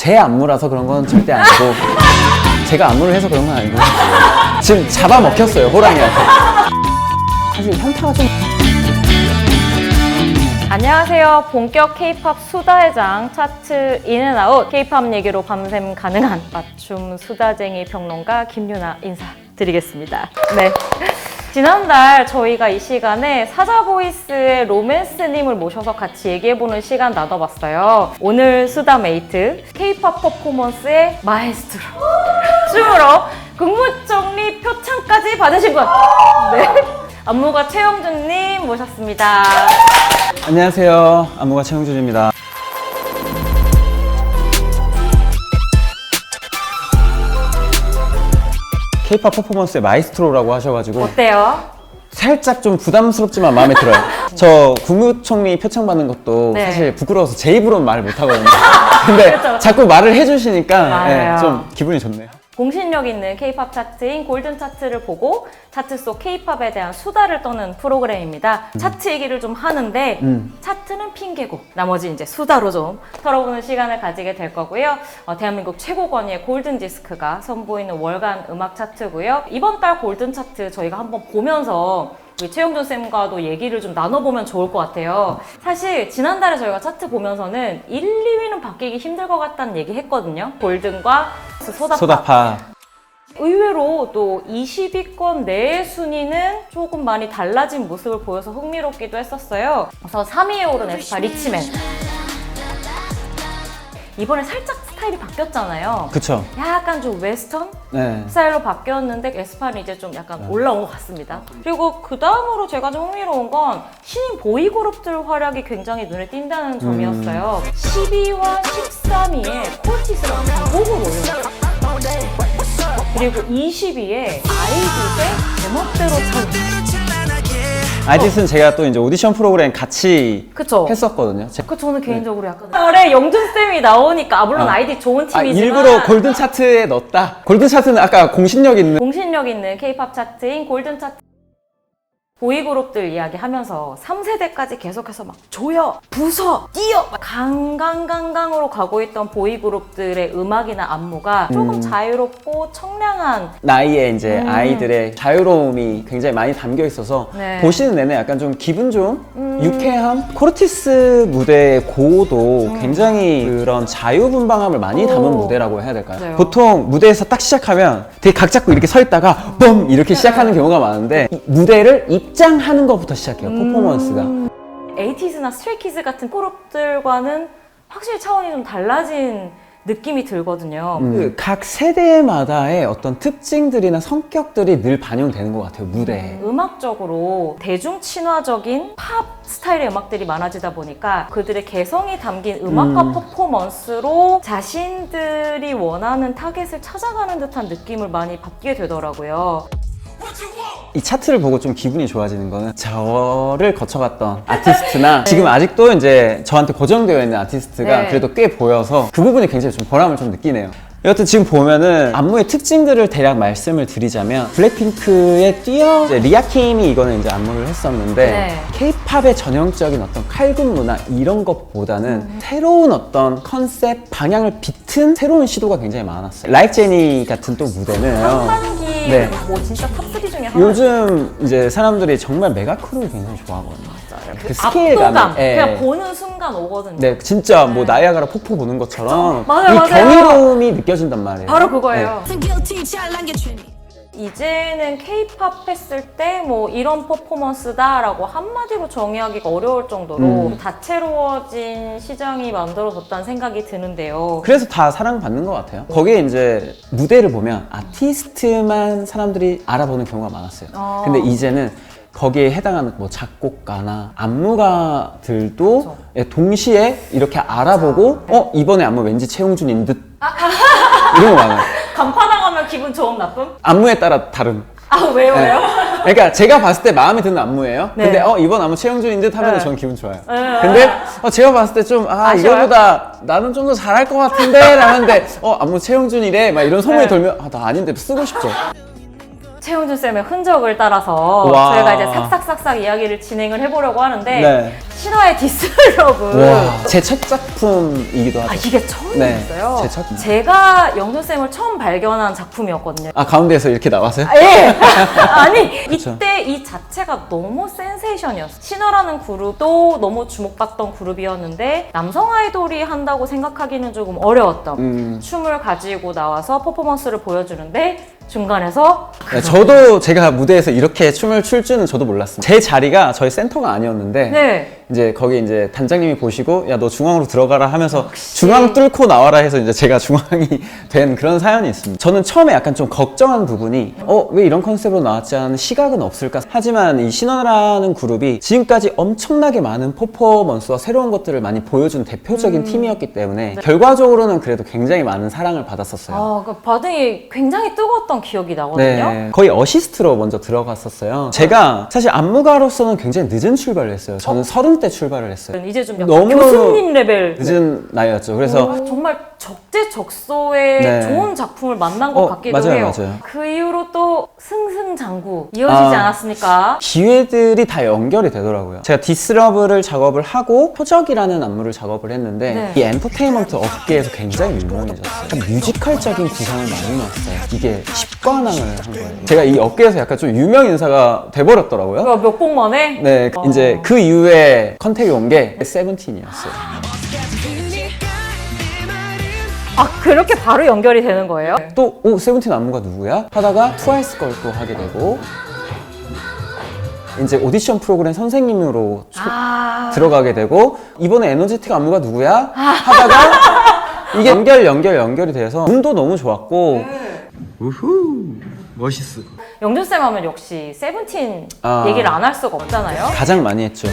제 안무라서 그런 건 절대 아니고 제가 안무를 해서 그런 건 아니고 지금 잡아먹혔어요, 호랑이한테. 사실 현타가 좀... 안녕하세요. 본격 K-팝 수다회장 차트 인앤아웃 K-팝 얘기로 밤샘 가능한 맞춤 수다쟁이 평론가 김유나 인사드리겠습니다. 네. 지난달 저희가 이 시간에 사자보이스의 로맨스님을 모셔서 같이 얘기해보는 시간 나눠봤어요. 오늘 수다 메이트 K-팝 퍼포먼스의 마에스트로 춤으로 국무총리 표창까지 받으신 분, 네, 안무가 최영준님 모셨습니다. 안녕하세요, 안무가 최영준입니다. K-팝 퍼포먼스의 마이스트로라고 하셔가지고 어때요? 살짝 좀 부담스럽지만 마음에 들어요. 저 국무총리 표창 받는 것도 네. 사실 부끄러워서 제 입으로는 말을 못하거든요. 근데 그렇죠. 자꾸 말을 해주시니까 맞아요. 네, 좀 기분이 좋네요. 공신력 있는 K-팝 차트인 골든 차트를 보고 차트 속 K-팝에 대한 수다를 떠는 프로그램입니다. 차트 얘기를 좀 하는데 차트는 핑계고 나머지 이제 수다로 좀 털어보는 시간을 가지게 될 거고요. 대한민국 최고 권위의 골든 디스크가 선보이는 월간 음악 차트고요. 이번 달 골든 차트 저희가 한번 보면서 우리 최영준 쌤과도 얘기를 좀 나눠보면 좋을 것 같아요. 사실 지난달에 저희가 차트 보면서는 1, 2위는 바뀌기 힘들 것 같다는 얘기 했거든요. 골든과 소다파. 의외로 또 20위권 내의 순위는 조금 많이 달라진 모습을 보여서 흥미롭기도 했었어요. 그래서 3위에 오른 에스파 리치맨. 이번에 살짝 스타일이 바뀌었잖아요. 그쵸. 약간 좀 웨스턴 네. 스타일로 바뀌었는데 에스파는 이제 좀 약간 올라온 것 같습니다. 그리고 그 다음으로 제가 좀 흥미로운 건 신인 보이그룹들 활약이 굉장히 눈에 띈다는 점이었어요. 12와 13위에 콜티스가 가곡을 올렸어요. 그리고 20위에 아이디의 제멋대로 참. 아이디스는 제가 또 이제 오디션 프로그램 같이 그쵸. 했었거든요. 저는 개인적으로 약간 그래 영준쌤이 나오니까 물론 아이디 좋은 팀이지만 일부러 골든 차트에 넣었다. 골든 차트는 아까 공신력 있는 공신력 있는 K-팝 차트인 골든 차트 보이그룹들 이야기하면서 3세대까지 계속해서 막 조여, 부서, 뛰어 막 강강강강으로 가고 있던 보이그룹들의 음악이나 안무가 조금 자유롭고 청량한 나이에 이제 아이들의 자유로움이 굉장히 많이 담겨 있어서 네. 보시는 내내 약간 좀 기분 좋은 유쾌함? 코르티스 무대의 고도 굉장히 그런 자유분방함을 많이 담은 무대라고 해야 될까요? 맞아요. 보통 무대에서 딱 시작하면 되게 각 잡고 이렇게 서 있다가 嘣! 이렇게 시작하는 경우가 많은데 이 무대를 입장하는 것부터 시작해요, 퍼포먼스가. 에이티즈나 스트레이키즈 같은 그룹들과는 확실히 차원이 좀 달라진 느낌이 들거든요. 그 각 세대마다의 어떤 특징들이나 성격들이 늘 반영되는 것 같아요, 무대에. 음악적으로 대중 친화적인 팝 스타일의 음악들이 많아지다 보니까 그들의 개성이 담긴 음악과 퍼포먼스로 자신들이 원하는 타겟을 찾아가는 듯한 느낌을 많이 받게 되더라고요. 이 차트를 보고 좀 기분이 좋아지는 거는 저를 거쳐갔던 아티스트나 지금 아직도 이제 저한테 고정되어 있는 아티스트가 네. 그래도 꽤 보여서 그 부분이 굉장히 좀 보람을 좀 느끼네요. 여튼 지금 보면은 안무의 특징들을 대략 말씀을 드리자면 블랙핑크의 뛰어 이제 리아킴이 이거는 이제 안무를 했었는데 네. K-팝의 전형적인 어떤 칼군 문화 이런 것보다는 새로운 어떤 컨셉 방향을 비튼 새로운 시도가 굉장히 많았어요. 라이크 제니 같은 또 무대는 상반기 네. 뭐 진짜 탑3 중에 하나. 요즘 이제 사람들이 정말 메가크루를 굉장히 좋아하거든요. 그 스케일감이, 압도감 예. 그냥 보는 순간 오거든요. 네, 진짜 뭐 나이아가라 폭포 보는 것처럼 맞아요, 이 맞아요. 경이로움이 느껴진단 말이에요. 바로 그거예요. guilty 잘난 게 죄니. 이제는 K-팝 했을 때 뭐 이런 퍼포먼스다라고 한마디로 정의하기가 어려울 정도로 다채로워진 시장이 만들어졌다는 생각이 드는데요. 그래서 다 사랑받는 것 같아요. 거기에 이제 무대를 보면 아티스트만 사람들이 알아보는 경우가 많았어요. 근데 이제는 거기에 해당하는 뭐 작곡가나 안무가들도 예, 동시에 이렇게 알아보고 이번에 안무 왠지 최용준인 듯 이런 거 많아요. 간판당하면 기분 좋음 나쁨? 안무에 따라 다름. 아 왜요 네. 왜요? 그러니까 제가 봤을 때 마음에 드는 안무예요. 네. 근데 이번 안무 최영준인 듯 하면 네. 저는 기분 좋아요. 네. 근데 제가 봤을 때 좀 아쉬워요? 이거보다 나는 좀 더 잘할 것 같은데 라는데 안무 최영준이래 막 이런 소문이 네. 돌면 나 아닌데 쓰고 싶죠. 최용준 쌤의 흔적을 따라서 와. 저희가 이제 싹싹싹싹 이야기를 진행을 해보려고 하는데 네. 신화의 디스러브. 제 첫 작품이기도 하죠. 아, 이게 처음이었어요? 네, 제 첫. 제가 영준쌤을 처음 발견한 작품이었거든요. 아, 가운데에서 이렇게 나와서요? 아, 예! 아니, 그쵸. 이때 이 자체가 너무 센세이션이었어요. 신화라는 그룹도 너무 주목받던 그룹이었는데 남성 아이돌이 한다고 생각하기는 조금 어려웠던 춤을 가지고 나와서 퍼포먼스를 보여주는데 중간에서 네, 저도 제가 무대에서 이렇게 춤을 출 줄은 저도 몰랐습니다. 제 자리가 저희 센터가 아니었는데 네. 이제 거기 이제 단장님이 보시고 야, 너 중앙으로 들어가라 하면서 중앙 뚫고 나와라 해서 이제 제가 중앙이 된 그런 사연이 있습니다. 저는 처음에 약간 좀 걱정한 부분이 왜 이런 컨셉으로 나왔지 하는 시각은 없을까? 하지만 이 신화라는 그룹이 지금까지 엄청나게 많은 퍼포먼스와 새로운 것들을 많이 보여준 대표적인 팀이었기 때문에 결과적으로는 그래도 굉장히 많은 사랑을 받았었어요. 아, 그 반응이 굉장히 뜨거웠던 기억이 나거든요. 네, 거의 어시스트로 먼저 들어갔었어요. 제가 사실 안무가로서는 굉장히 늦은 출발을 했어요. 저는 30대 출발을 했어요. 이제 좀 약간 너무너무 교수님 레벨. 늦은 나이였죠. 그래서 정말 적재적소의 네. 좋은 작품을 만난 것 같기도 맞아요, 해요. 맞아요. 그 이후로 또 승승장구 이어지지 않았습니까? 기회들이 다 연결이 되더라고요. 제가 디스러브를 작업을 하고 표적이라는 안무를 작업을 했는데 네. 이 엔터테인먼트 업계에서 굉장히 유명해졌어요. 약간 뮤지컬적인 구성을 많이 넣었어요. 이게 10관왕을 한 거예요. 제가 이 업계에서 약간 좀 유명 인사가 돼버렸더라고요. 몇 곡 만에? 네, 이제 그 이후에 컨택이 온 게 세븐틴이었어요. 아, 그렇게 바로 연결이 되는 거예요? 또 세븐틴 안무가 누구야? 하다가 트와이스 걸 또 하게 되고 이제 오디션 프로그램 선생님으로 들어가게 되고 이번에 에너지틱 안무가 누구야? 하다가 이게 연결이 돼서 운도 너무 좋았고 우후 멋있어. 영준쌤 하면 역시 세븐틴 아. 얘기를 안 할 수가 없잖아요. 가장 많이 했죠.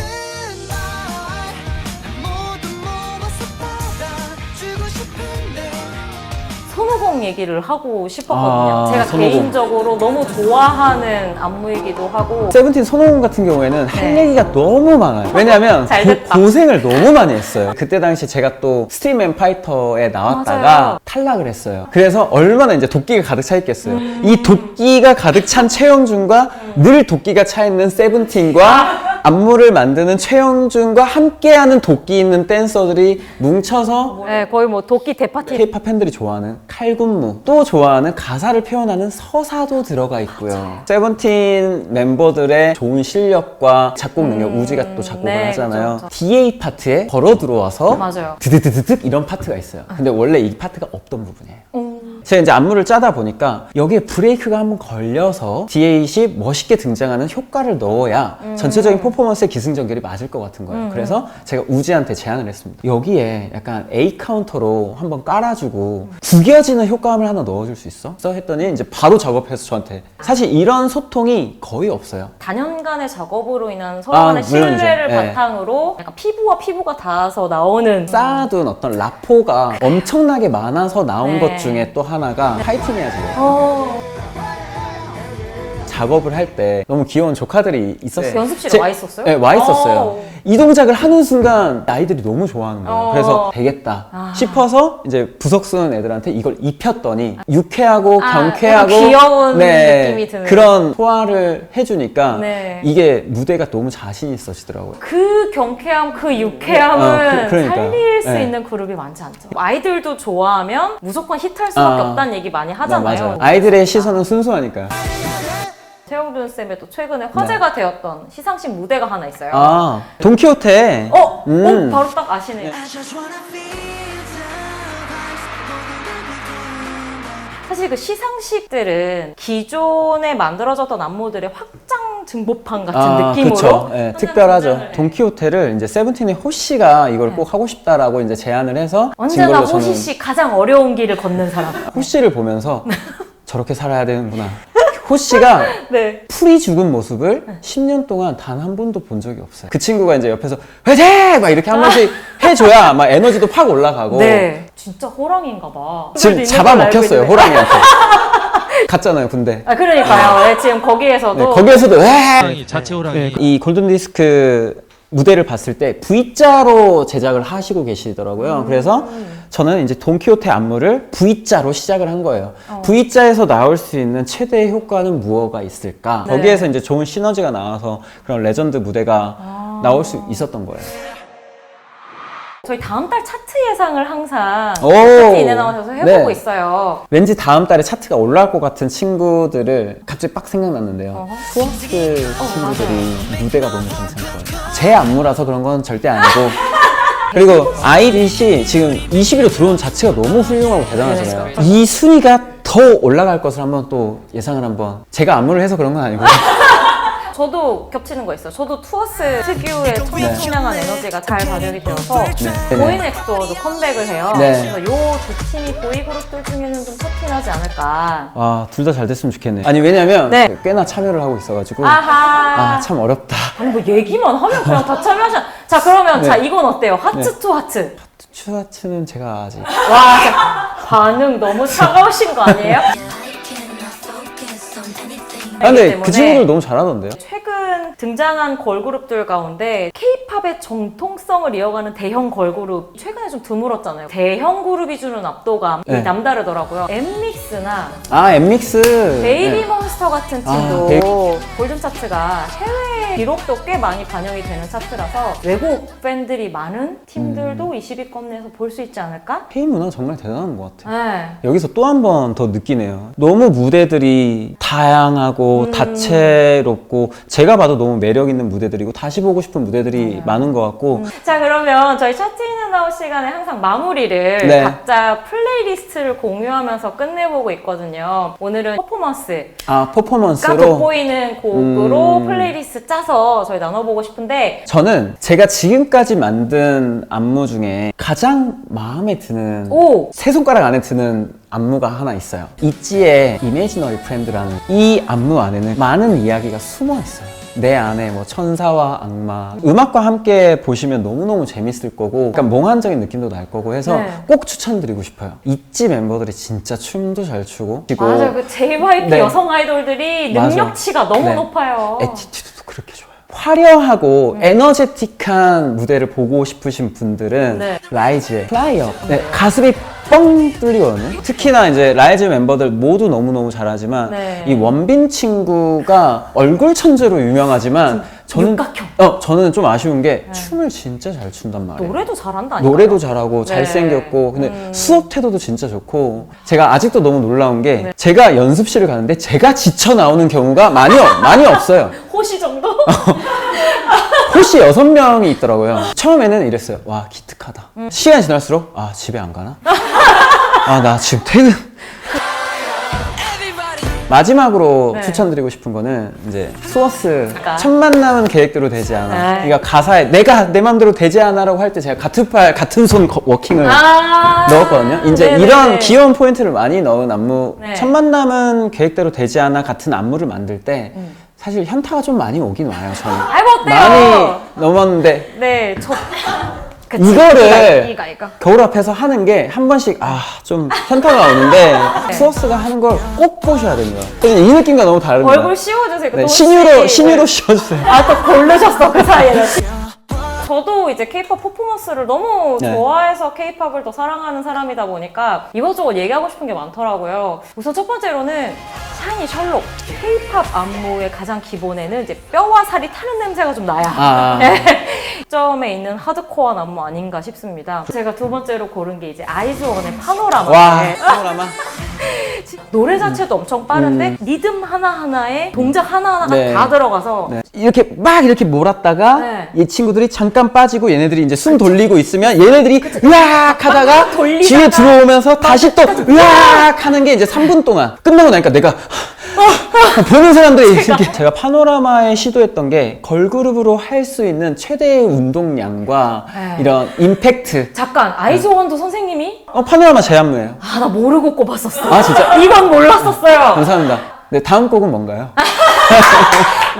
손오공 얘기를 하고 싶었거든요. 제가 손오공. 개인적으로 너무 좋아하는 안무이기도 하고. 세븐틴 손오공 같은 경우에는 할 네. 얘기가 너무 많아요. 왜냐면 잘 됐다. 고생을 너무 많이 했어요. 그때 당시 제가 또 스트림 앤 파이터에 나왔다가 맞아요. 탈락을 했어요. 그래서 얼마나 이제 도끼가 가득 차 있겠어요. 이 도끼가 가득 찬 최영준과 늘 도끼가 차 있는 세븐틴과 안무를 만드는 최영준과 함께하는 도끼 있는 댄서들이 뭉쳐서 네, 거의 뭐 도끼 대파티. K-팝 팬들이 좋아하는 칼군무, 또 좋아하는 가사를 표현하는 서사도 들어가 있고요. 세븐틴 멤버들의 좋은 실력과 작곡 능력, 우지가 또 작곡을 네, 하잖아요. 그쵸, 그쵸. DA 파트에 걸어 들어와서 맞아요. 드드드드득 이런 파트가 있어요. 근데 원래 이 파트가 없던 부분이에요. 제가 이제 안무를 짜다 보니까 여기에 브레이크가 한번 걸려서 D8이 멋있게 등장하는 효과를 넣어야 전체적인 퍼포먼스의 기승전결이 맞을 것 같은 거예요. 그래서 제가 우지한테 제안을 했습니다. 여기에 약간 A 카운터로 한번 깔아주고 구겨지는 효과음을 하나 넣어줄 수 있어? 했더니 이제 바로 작업해서 저한테. 사실 이런 소통이 거의 없어요. 단연간의 작업으로 인한 서로 간의 물론이죠. 신뢰를 네. 바탕으로 약간 피부와 피부가 닿아서 나오는 쌓아둔 어떤 라포가 엄청나게 많아서 나온 네. 것 중에 또 하나가 파이팅해야지. 작업을 할 때 너무 귀여운 조카들이 있었어요. 연습실에 와 있었어요? 네, 와 있었어요. 이 동작을 하는 순간 아이들이 너무 좋아하는 거예요. 그래서 되겠다 싶어서 이제 부석 쓰는 애들한테 이걸 입혔더니 유쾌하고 경쾌하고 약간 귀여운 느낌이 드는. 그런 소화를 해주니까 네. 이게 무대가 너무 자신 있어지더라고요. 그 경쾌함, 그 유쾌함은 그러니까요. 살릴 수 네. 있는 그룹이 많지 않죠. 아이들도 좋아하면 무조건 히트할 수밖에 없다는 얘기 많이 하잖아요. 맞아요. 아이들의 시선은 순수하니까요. 최영준 쌤의 또 최근에 화제가 되었던 시상식 무대가 하나 있어요. 아, 돈키호테. 바로 딱 아시네요. 사실 그 시상식들은 기존에 만들어졌던 안무들의 확장 증보판 같은 느낌으로 그쵸. 예, 특별하죠. 네. 돈키호테를 이제 세븐틴의 호시가 이걸 꼭 하고 싶다라고 이제 제안을 해서 진 언제나 걸로 호시 씨 가장 어려운 길을 걷는 사람. 호시를 보면서 저렇게 살아야 되는구나. 호시가 네. 풀이 죽은 모습을 10년 동안 단 한 번도 본 적이 없어요. 그 친구가 이제 옆에서 화이팅! 막 이렇게 한 번씩 해줘야 막 에너지도 팍 올라가고. 네. 진짜 호랑이인가 봐. 지금 잡아먹혔어요, 호랑이한테. 갔잖아요, 군대. 아, 그러니까요. 네, 지금 거기에서도. 네, 거기에서도 왜? 자체 호랑이. 이 골든디스크 무대를 봤을 때 V자로 제작을 하시고 계시더라고요. 그래서 저는 이제 돈키호테 안무를 V자로 시작을 한 거예요. V자에서 나올 수 있는 최대의 효과는 무엇가 있을까? 네. 거기에서 이제 좋은 시너지가 나와서 그런 레전드 무대가 나올 수 있었던 거예요. 저희 다음 달 차트 예상을 항상 오. 차트 인에 나오셔서 해보고 네. 있어요. 왠지 다음 달에 차트가 올라올 것 같은 친구들을 갑자기 빡 생각났는데요. 투어스 친구들이 무대가 너무 괜찮을 거예요. 제 안무라서 그런 건 절대 아니고. 그리고 아이릿이 지금 20위로 들어온 자체가 너무 훌륭하고 대단하잖아요. 이 순위가 더 올라갈 것을 한번 또 예상을 한번. 제가 안무를 해서 그런 건 아니고요. 저도 겹치는 거 있어요. 저도 투어스 특유의 청량한 에너지가 잘 반영이 되어서 네. 보이넥스도어도 컴백을 해요. 네. 그래서 요 두 팀이 보이그룹들 중에는 좀 터팅하지 않을까. 아, 둘 다 잘 됐으면 좋겠네. 아니, 왜냐면 네. 꽤나 참여를 하고 있어가지고. 아하. 아, 참 어렵다. 아니 뭐 얘기만 하면 그냥 다 참여하시나. 자 그러면 네. 자 이건 어때요? 하츠 투 하츠. 추하츠는 제가 아직. 와 진짜 반응 너무 차가우신 거 아니에요? 아, 근데 때문에 그 친구들 너무 잘하던데요? 최근 등장한 걸그룹들 가운데 K-팝의 정통성을 이어가는 대형 걸그룹 최근에 좀 드물었잖아요. 대형 그룹이 주는 압도감이 네. 남다르더라고요. 엠믹스나 아, 엠믹스. 베이비몬스터 같은 팀도 베이비- 골든 차트가 해외 기록도 꽤 많이 반영이 되는 차트라서 외국 팬들이 많은 팀들도 20위권 내에서 볼 수 있지 않을까? K 문화 정말 대단한 것 같아요. 네. 여기서 또 한 번 더 느끼네요. 너무 무대들이 다양하고 다채롭고 제가 봐도 너무 매력 있는 무대들이고 다시 보고 싶은 무대들이 많은 것 같고 자 그러면 저희 차트 인앤 아웃 시간에 항상 마무리를 네. 각자 플레이리스트를 공유하면서 끝내보고 있거든요. 오늘은 퍼포먼스가 퍼포먼스로 돋보이는 곡으로 플레이리스트 짜서 저희 나눠보고 싶은데 저는 제가 지금까지 만든 안무 중에 가장 마음에 드는 오! 세 손가락 안에 드는 안무가 하나 있어요. 있지의 이미지너리 프렌드라는 이 안무 안에는 많은 이야기가 숨어 있어요. 내 안에 뭐 천사와 악마 음악과 함께 보시면 너무너무 재밌을 거고 약간 몽환적인 느낌도 날 거고 해서 네. 꼭 추천드리고 싶어요. 있지 멤버들이 진짜 춤도 잘 추고 그리고 맞아요. 그 JYP 네. 여성 아이돌들이 맞아. 능력치가 너무 네. 높아요. 애티튜드도 그렇게 좋아요. 화려하고 에너제틱한 무대를 보고 싶으신 분들은 네. 라이즈의 플라이업. 네, 가슴이 뻥 뚫리거든요. 특히나 이제 라이즈 멤버들 모두 너무너무 잘하지만 네. 이 원빈 친구가 얼굴 천재로 유명하지만 저는 좀 아쉬운 게 춤을 진짜 잘 춘단 말이에요. 노래도 잘한다. 노래도 잘하고 네. 잘생겼고 근데 수업 태도도 진짜 좋고 제가 아직도 너무 놀라운 게 네. 제가 연습실을 가는데 제가 지쳐 나오는 경우가 많이 없어요. 호시 정도? 혹시 6명이 있더라고요. 처음에는 이랬어요. 와, 기특하다. 시간이 지날수록 아, 집에 안 가나? 아, 나 지금 퇴근. 마지막으로 네. 추천드리고 싶은 거는 이제 수어스 아까. 첫 만남은 계획대로 되지 않아. 네. 그러니까 가사에 내가 내 맘대로 되지 않아라고 할 때 제가 같은 팔 같은 손 워킹을 넣었거든요. 이제 네네네. 이런 귀여운 포인트를 많이 넣은 안무. 네. 첫 만남은 계획대로 되지 않아 같은 안무를 만들 때 사실 현타가 좀 많이 오긴 와요. 저는 아이 뭐 어때요? 많이 넘었는데 네, 이거를 이거. 겨울 앞에서 하는 게 한 번씩 좀 현타가 오는데 수어스가 하는 걸 꼭 보셔야 됩니다. 이 느낌과 너무 다릅니다. 얼굴 씌워주세요. 네, 또 신유로 혹시- 씌워주세요. 아, 또 고르셨어, 그 사이에는. 저도 이제 케이팝 퍼포먼스를 너무 네. 좋아해서 케이팝을 더 사랑하는 사람이다 보니까 이것저것 얘기하고 싶은 게 많더라고요. 우선 첫 번째로는 샤이니 셜록. 케이팝 안무의 가장 기본에는 이제 뼈와 살이 타는 냄새가 좀 나야. 점에 있는 하드코어한 안무 아닌가 싶습니다. 제가 두 번째로 고른 게 이제 아이즈원의 파노라마. 와, 파노라마. 노래 자체도 엄청 빠른데 리듬 하나하나에 동작 하나하나가 네. 다 들어가서 네. 이렇게 몰았다가 네. 이 친구들이 잠깐 빠지고 얘네들이 이제 숨 돌리고 있으면 얘네들이 으악 하다가 돌리다가 뒤에 들어오면서 다시 또 으악 하는 게 이제 3분 동안 끝나고 나니까 내가 보는 사람들이 제가 파노라마에 시도했던 게 걸그룹으로 할 수 있는 최대의 운동량과 네. 이런 임팩트. 잠깐 아이즈원도 선생님이 파노라마 제 안무예요. 나 모르고 꼽았었어. 아, 진짜? 이건 몰랐었어요. 감사합니다. 네, 다음 곡은 뭔가요?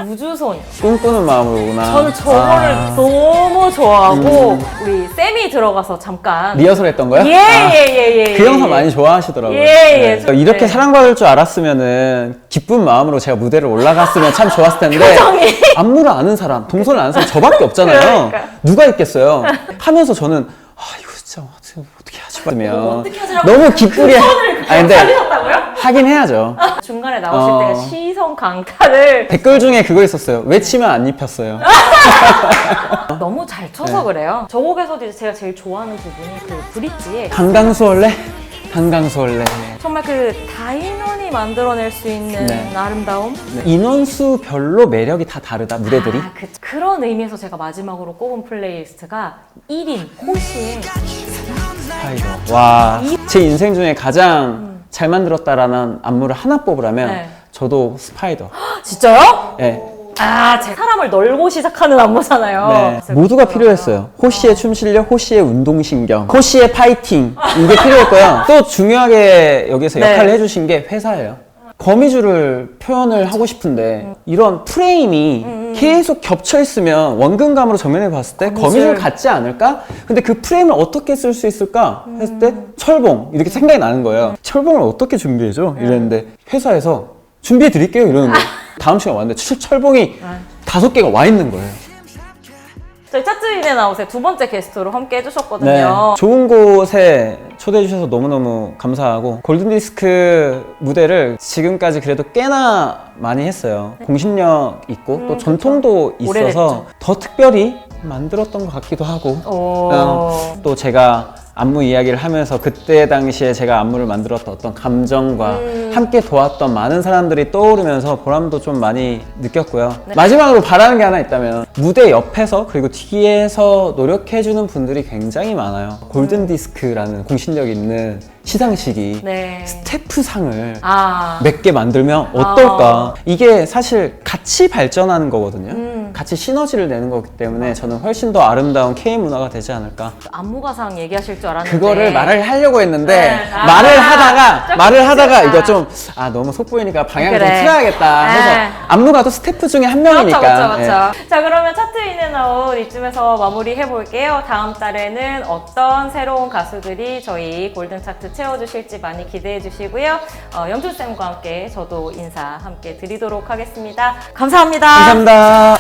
우주소녀. 꿈꾸는 마음으로구나. 저는 저거를 너무 좋아하고 우리 쌤이 들어가서 잠깐 리허설 했던 거요? 예예예예. 그 영상 많이 좋아하시더라고요. 예. 네. 이렇게 네. 사랑받을 줄 알았으면은 기쁜 마음으로 제가 무대를 올라갔으면 참 좋았을 텐데 표정이. 안무를 아는 사람, 동선을 아는 사람 저밖에 없잖아요. 그러니까. 누가 있겠어요? 하면서 저는 이거 진짜 어떻게 하지 말면 어떻게 하시라고 너무 기쁘게 아니 근데 살리셨다고요? 하긴 해야죠. 중간에 나오실 때가 시선 강타를 댓글 중에 그거 있었어요. 외치면 안 입혔어요. 너무 잘 쳐서 그래요. 저 곡에서도 이제 제가 제일 좋아하는 부분이 그 브릿지에 한강수월래? 한강수월래. 정말 그 다인원이 만들어낼 수 있는 네. 아름다움. 인원수별로 매력이 다 다르다, 무대들이. 그런 의미에서 제가 마지막으로 꼽은 플레이리스트가 1인 호시의 스파이더. 와, 제 인생 중에 가장 잘 만들었다라는 안무를 하나 뽑으라면 네. 저도 스파이더. 진짜요? 네. 제 사람을 널고 시작하는 안무잖아요. 네. 모두가 필요했어요. 호시의 춤 실력, 호시의 운동신경, 호시의 파이팅. 이게 필요했고요. 또 중요하게 여기서 네. 역할을 해주신 게 회사예요. 거미줄을 표현을 하고 싶은데 이런 프레임이 계속 겹쳐 있으면 원근감으로 정면에 봤을 때 거미줄 같지 않을까? 근데 그 프레임을 어떻게 쓸 수 있을까? 했을 때 철봉 이렇게 생각이 나는 거예요. 철봉을 어떻게 준비해줘? 이랬는데 회사에서 준비해 드릴게요 이러는데 다음 시간 왔는데 철봉이 5개가 와 있는 거예요. 저희 차트인에 나오세요. 두 번째 게스트로 함께 네. 해주셨거든요. 좋은 곳에 초대해 주셔서 너무너무 감사하고 골든디스크 무대를 지금까지 그래도 꽤나 많이 했어요. 공신력 있고 또 전통도 있어서 오래됐죠. 더 특별히 만들었던 것 같기도 하고 오. 또 제가 안무 이야기를 하면서 그때 당시에 제가 안무를 만들었던 어떤 감정과 함께 도왔던 많은 사람들이 떠오르면서 보람도 좀 많이 느꼈고요. 마지막으로 바라는 게 하나 있다면 무대 옆에서 그리고 뒤에서 노력해주는 분들이 굉장히 많아요. 골든디스크라는 공신력 있는 시상식이 네. 스태프상을 아. 몇 개 만들면 어떨까? 이게 사실 같이 발전하는 거거든요. 같이 시너지를 내는 거기 때문에 저는 훨씬 더 아름다운 K-문화가 되지 않을까. 안무가상 얘기하실 줄 알았는데 그거를 말을 하려고 했는데 네. 말을 하다가 조금 이거 좀 너무 속보이니까 방향을 그래. 좀 틀어야겠다 해서 네. 안무가도 스태프 중에 한 명이니까. 그렇죠. 예. 자, 그러면 차트인에 나온 이쯤에서 마무리 해볼게요. 다음 달에는 어떤 새로운 가수들이 저희 골든 차트 채워주실지 많이 기대해 주시고요. 영준쌤과 함께 저도 인사 함께 드리도록 하겠습니다. 감사합니다. 감사합니다.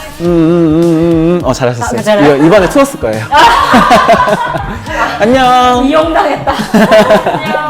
잘하셨어요. 잘해요? 이번에 틀었을 거예요. 안녕. 이용당했다. 안녕.